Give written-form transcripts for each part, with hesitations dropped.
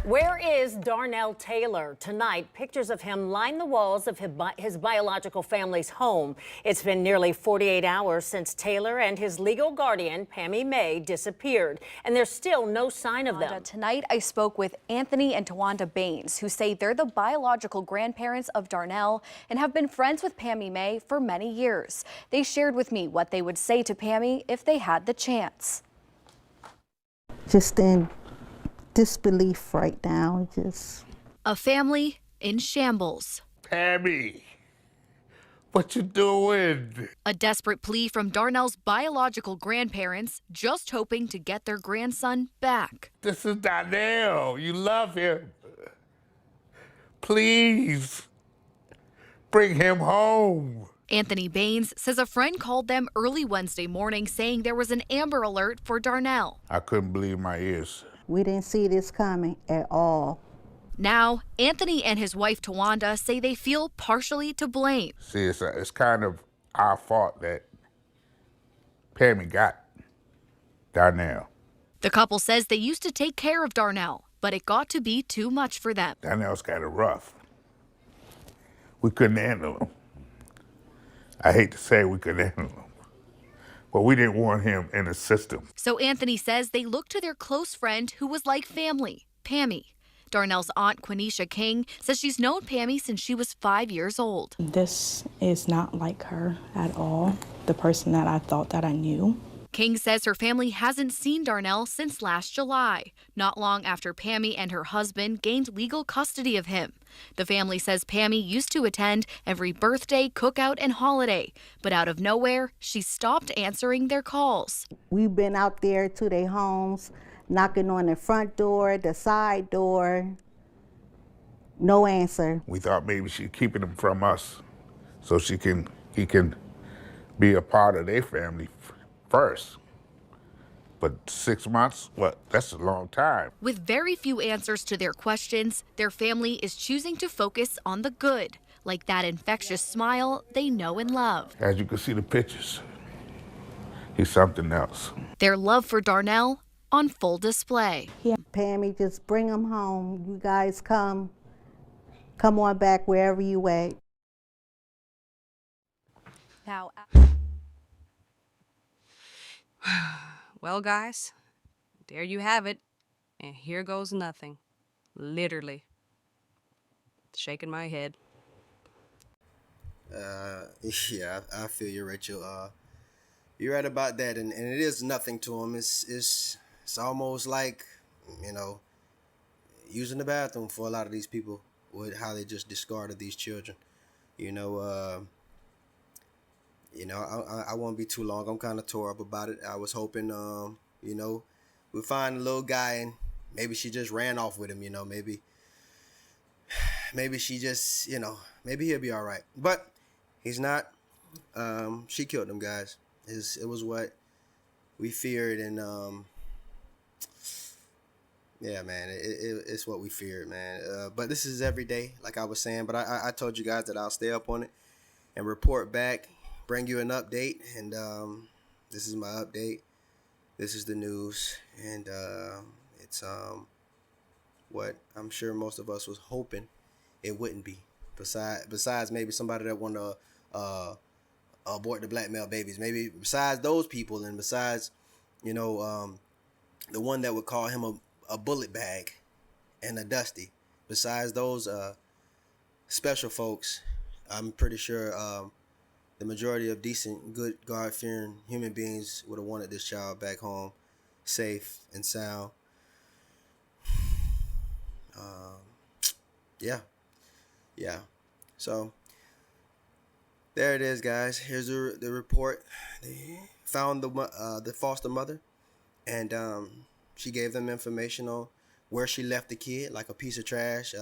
Where is Darnell Taylor? Tonight, pictures of him line the walls of his biological family's home. It's been nearly 48 hours since Taylor and his legal guardian, Pammy May, disappeared, and there's still no sign of them. Tonight, I spoke with Anthony and Tawanda Baines, who say they're the biological grandparents of Darnell and have been friends with Pammy May for many years. They shared with me what they would say to Pammy if they had the chance. Just in disbelief right now, just. A family in shambles. Pammy, what you doing? A desperate plea from Darnell's biological grandparents, just hoping to get their grandson back. This is Darnell. You love him. Please, bring him home. Anthony Baines says a friend called them early Wednesday morning saying there was an Amber Alert for Darnell. I couldn't believe my ears. We didn't see this coming at all. Now, Anthony and his wife Tawanda say they feel partially to blame. See, it's kind of our fault that Pammy got Darnell. The couple says they used to take care of Darnell, but it got to be too much for them. Darnell's kind of rough. We couldn't handle him. I hate to say we couldn't handle him, but we didn't want him in the system. So Anthony says they looked to their close friend who was like family, Pammy. Darnell's aunt, Quenisha King, says she's known Pammy since she was 5 years old. This is not like her at all, the person that I thought that I knew. King says her family hasn't seen Darnell since last July, not long after Pammy and her husband gained legal custody of him. The family says Pammy used to attend every birthday, cookout, and holiday, but out of nowhere, she stopped answering their calls. We've been out there to their homes, knocking on the front door, the side door, no answer. We thought maybe she's keeping him from us so he can be a part of their family first. But 6 months, that's a long time. With very few answers to their questions, their family is choosing to focus on the good, like that infectious smile they know and love. As you can see the pictures, he's something else. Their love for Darnell on full display. Yeah, Pammy, just bring him home. You guys come on back wherever you at. Now, well, guys, there you have it. And here goes nothing. Literally. Shaking my head. Yeah, I feel you, Rachel. You're right about that, and it is nothing to him. It's almost like, using the bathroom for a lot of these people with how they just discarded these children. I won't be too long. I'm kind of tore up about it. I was hoping, we'd find a little guy and maybe she just ran off with him, maybe she just, maybe he'll be all right. But he's not. She killed him, guys. It was what we feared, and yeah, man, it's what we feared, man. But this is every day, like I was saying. But I told you guys that I'll stay up on it and report back, bring you an update, and this is my update. This is the news, and it's what I'm sure most of us was hoping it wouldn't be. Besides maybe somebody that wanted to abort the black male babies, maybe besides those people, and besides the one that would call him a bullet bag and a dusty. Besides those special folks, I'm pretty sure the majority of decent, good, God-fearing human beings would have wanted this child back home, safe and sound. Yeah. So there it is, guys. Here's the report. They found the foster mother, and she gave them information on where she left the kid, like a piece of trash.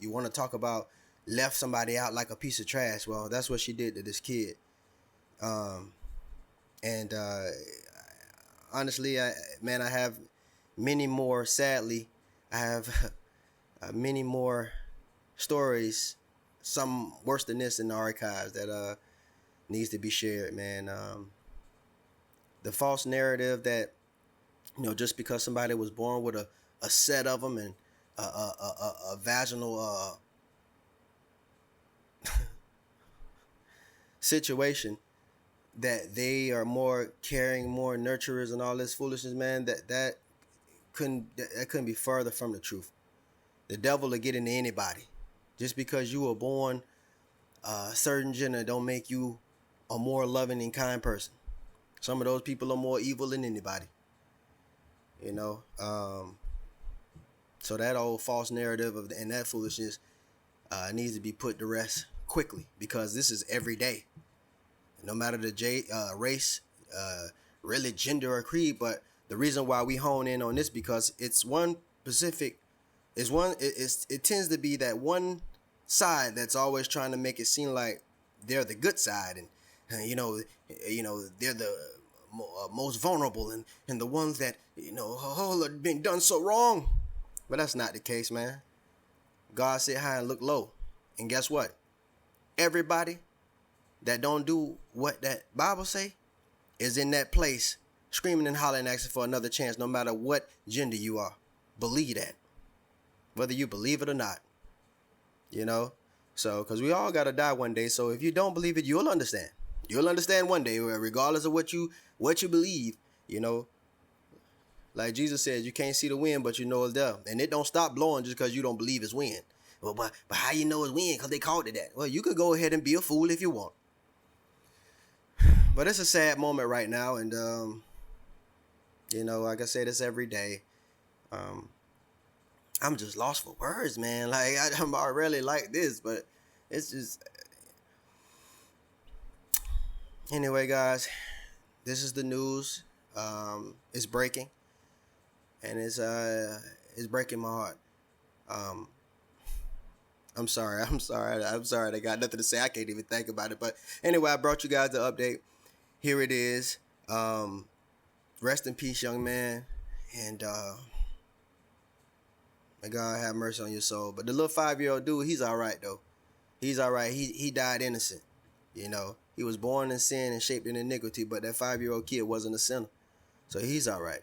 You want to talk about left somebody out like a piece of trash? Well, that's what she did to this kid. Honestly, I have many more. Sadly, I have many more stories, some worse than this, in the archives that needs to be shared, man. The false narrative that just because somebody was born with a set of them and a vaginal situation, that they are more caring, more nurturers, and all this foolishness, man, that couldn't be further from the truth. The devil will get into anybody. Just because you were born a certain gender don't make you a more loving and kind person. Some of those people are more evil than anybody. You know, so that old false narrative and that foolishness needs to be put to rest quickly, because this is every day. No matter the race, really gender or creed, but the reason why we hone in on this, because it's one specific, it tends to be that one side that's always trying to make it seem like they're the good side, and you know they're the most vulnerable and the ones that have been done so wrong. But that's not the case, man. God sit high and look low, and guess what? Everybody that don't do what that Bible say is in that place screaming and hollering, asking for another chance, no matter what gender you are. Believe that, whether you believe it or not. So because we all gotta die one day. So if you don't believe it, you'll understand. You'll understand one day, regardless of what you believe. Like Jesus says, you can't see the wind, but you know it's there, and it don't stop blowing just because you don't believe it's wind. Well, but how you know it's wind? Because they called it that. Well, you could go ahead and be a fool if you want. But it's a sad moment right now, and like I say this every day, I'm just lost for words, man. Like I'm already like this, but it's just. Anyway, guys, this is the news. It's breaking, and it's breaking my heart. I'm sorry. I got nothing to say. I can't even think about it. But anyway, I brought you guys the update. Here it is. Rest in peace, young man. And may God have mercy on your soul. But the little 5-year-old dude, he's all right, though. He's all right. He died innocent. He was born in sin and shaped in iniquity, but that 5-year-old kid wasn't a sinner. So he's all right.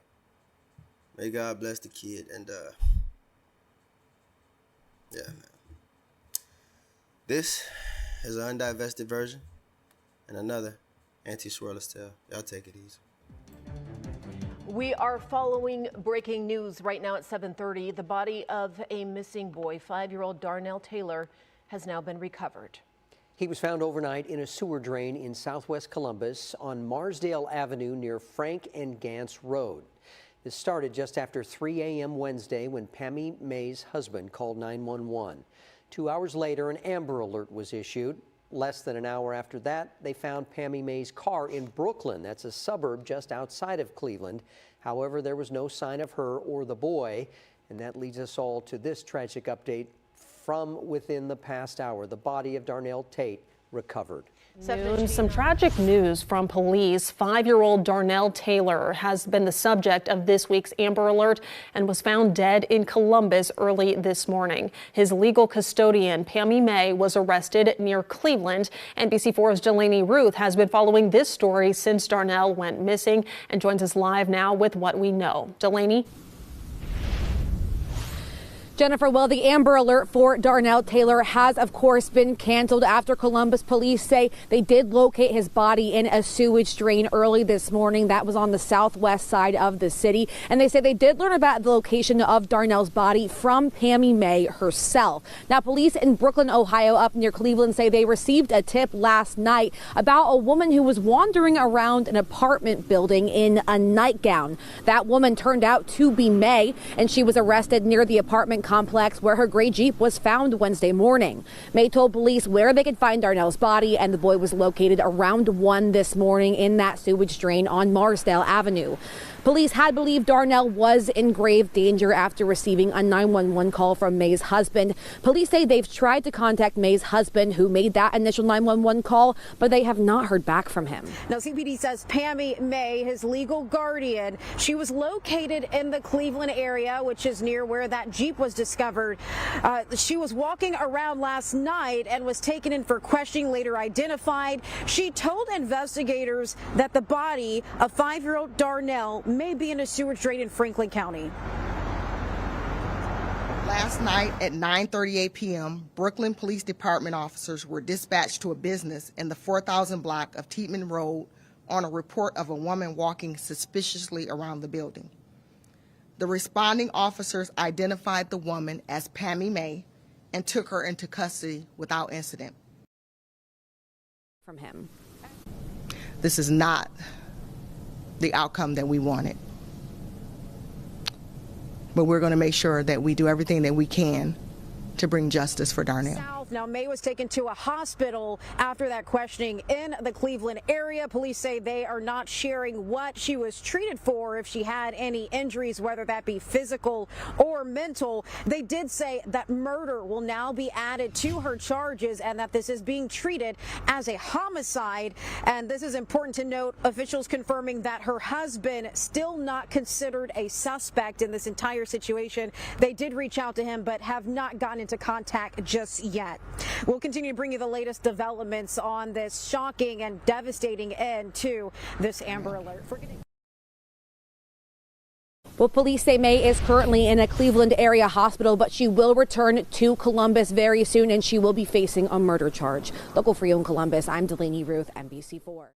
May God bless the kid. And, yeah, man. This is an undivested version and another anti-swirler's tale. Y'all take it easy. We are following breaking news right now at 7:30. The body of a missing boy, 5-year-old Darnell Taylor, has now been recovered. He was found overnight in a sewer drain in southwest Columbus on Marsdale Avenue near Frank and Gantz Road. This started just after 3 a.m. Wednesday when Pammy May's husband called 911. 2 hours later, an Amber Alert was issued. Less than an hour after that, they found Pammy May's car in Brooklyn. That's a suburb just outside of Cleveland. However, there was no sign of her or the boy. And that leads us all to this tragic update from within the past hour. The body of Darnell Tate recovered. Some tragic news from police. 5-year-old Darnell Taylor has been the subject of this week's Amber Alert and was found dead in Columbus early this morning. His legal custodian, Pammy May, was arrested near Cleveland. NBC4's Delaney Ruth has been following this story since Darnell went missing and joins us live now with what we know. Delaney? Jennifer, well, the Amber Alert for Darnell Taylor has, of course, been canceled after Columbus police say they did locate his body in a sewage drain early this morning. That was on the southwest side of the city. And they say they did learn about the location of Darnell's body from Pammy May herself. Now, police in Brooklyn, Ohio, up near Cleveland, say they received a tip last night about a woman who was wandering around an apartment building in a nightgown. That woman turned out to be May, and she was arrested near the apartment complex where her gray Jeep was found Wednesday morning. May told police where they could find Darnell's body, and the boy was located around 1 this morning in that sewage drain on Marsdale Avenue. Police had believed Darnell was in grave danger after receiving a 911 call from May's husband. Police say they've tried to contact May's husband, who made that initial 911 call, but they have not heard back from him. Now, CPD says Pammy May, his legal guardian, she was located in the Cleveland area, which is near where that Jeep was discovered. She was walking around last night and was taken in for questioning, later identified. She told investigators that the body of 5-year-old Darnell may be in a sewage drain in Franklin County. Last night at 9:38 p.m., Brooklyn Police Department officers were dispatched to a business in the 4000 block of Tietman Road on a report of a woman walking suspiciously around the building. The responding officers identified the woman as Pammy May and took her into custody without incident. From him. This is not the outcome that we wanted. But we're going to make sure that we do everything that we can to bring justice for Darnell. Now, May was taken to a hospital after that questioning in the Cleveland area. Police say they are not sharing what she was treated for, if she had any injuries, whether that be physical or mental. They did say that murder will now be added to her charges and that this is being treated as a homicide. And this is important to note, officials confirming that her husband still not considered a suspect in this entire situation. They did reach out to him, but have not gotten into contact just yet. We'll continue to bring you the latest developments on this shocking and devastating end to this Amber Alert. Well, police say May is currently in a Cleveland area hospital, but she will return to Columbus very soon, and she will be facing a murder charge. Local for you in Columbus, I'm Delaney Ruth, NBC4.